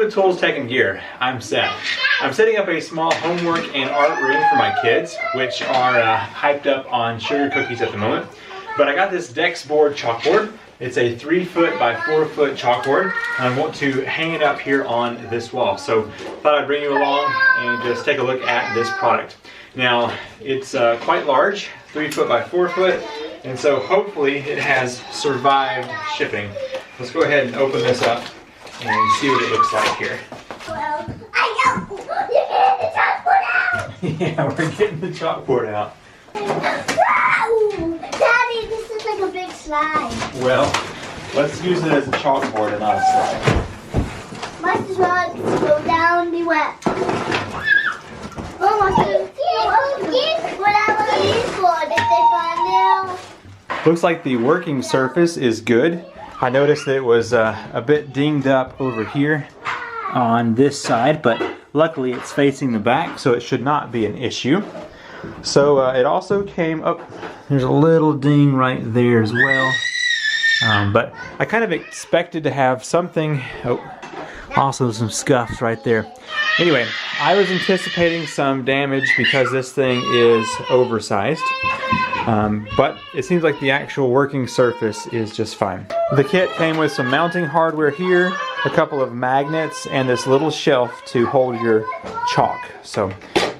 Welcome to Tools, Tech, and Gear. I'm Seth. I'm setting up a small homework and art room for my kids, which are hyped up on sugar cookies at the moment. But I got this Dex Board chalkboard. It's a 3 foot by 4 foot chalkboard, and I want to hang it up here on this wall. So thought I'd bring you along and just take a look at this product. Now, it's quite large, 3 foot by 4 foot, and so hopefully it has survived shipping. Let's go ahead and open this up and see what it looks like here. Well, I know! You're getting the chalkboard out! Yeah, we're getting the chalkboard out. Wow! Daddy, this is like a big slide. Well, let's use it as a chalkboard and not a slide. Might as well go down and be wet. Looks like the working surface is good. I noticed that it was a bit dinged up over here on this side, but luckily it's facing the back, so it should not be an issue. So it also came up, there's a little ding right there as well. But I kind of expected to have something, also some scuffs right there. Anyway, I was anticipating some damage because this thing is oversized. But it seems like the actual working surface is just fine. The kit came with some mounting hardware here, a couple of magnets, and this little shelf to hold your chalk. So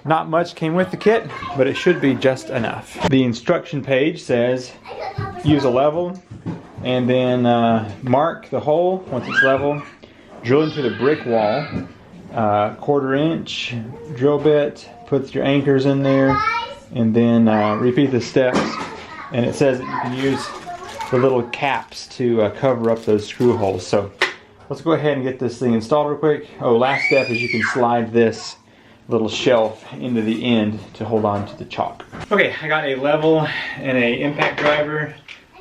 not much came with the kit, but it should be just enough. The instruction page says use a level and then mark the hole once it's level, drill into the brick wall, 1/4 inch drill bit, put your anchors in there, and then repeat the steps. And it says that you can use the little caps to cover up those screw holes. So let's go ahead and get this thing installed real quick. Oh, last step is you can slide this little shelf into the end to hold on to the chalk. Okay, I got a level and a impact driver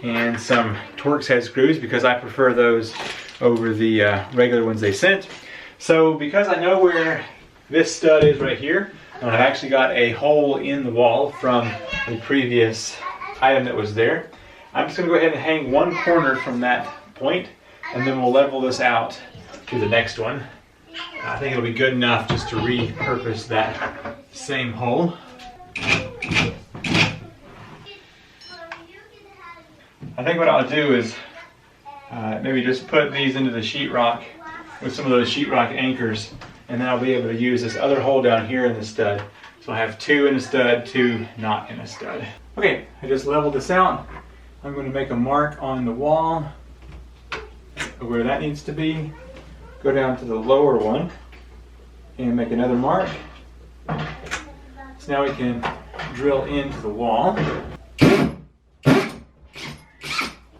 and some Torx head screws because I prefer those over the regular ones they sent. So because I know where this stud is right here, and I've actually got a hole in the wall from the previous item that was there, I'm just going to go ahead and hang one corner from that point, and then we'll level this out to the next one. I think it'll be good enough just to repurpose that same hole. I think what I'll do is maybe just put these into the sheetrock with some of those sheetrock anchors, and then I'll be able to use this other hole down here in the stud. So I have 2 in a stud, 2 not in a stud. Okay, I just leveled this out. I'm going to make a mark on the wall where that needs to be. Go down to the lower one and make another mark. So now we can drill into the wall.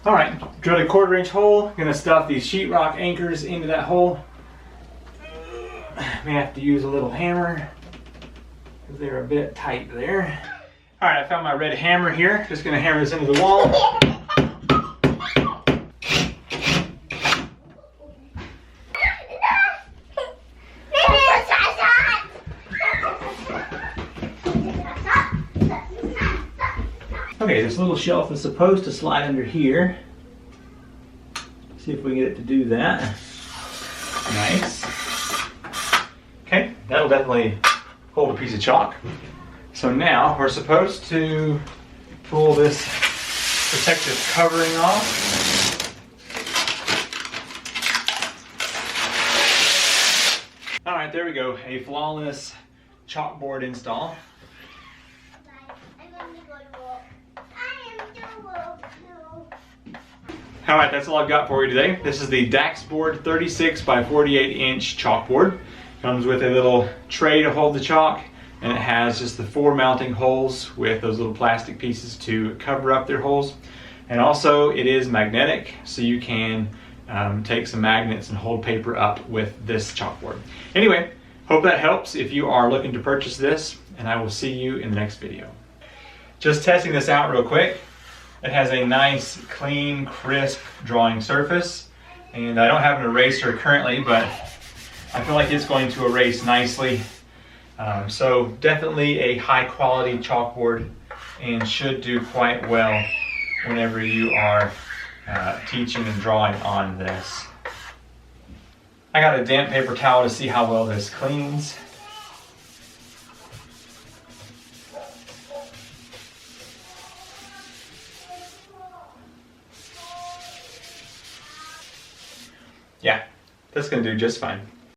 Alright, drilled a 1/4 inch hole. Gonna stuff these sheetrock anchors into that hole. May have to use a little hammer because they're a bit tight there. Alright, I found my red hammer here. Just gonna hammer this into the wall. Okay, this little shelf is supposed to slide under here. See if we can get it to do that. Nice. Okay, that'll definitely hold a piece of chalk. So now we're supposed to pull this protective covering off. All right, there we go. A flawless chalkboard install. Alright, that's all I've got for you today. This is the Dex Board 36 by 48 inch chalkboard. Comes with a little tray to hold the chalk, and it has just the 4 mounting holes with those little plastic pieces to cover up their holes. And also it is magnetic, so you can take some magnets and hold paper up with this chalkboard. Anyway, hope that helps if you are looking to purchase this, and I will see you in the next video. Just testing this out real quick. It has a nice, clean, crisp drawing surface, and I don't have an eraser currently, but I feel like it's going to erase nicely. So definitely a high quality chalkboard and should do quite well whenever you are teaching and drawing on this. I got a damp paper towel to see how well this cleans. Yeah, that's gonna do just fine.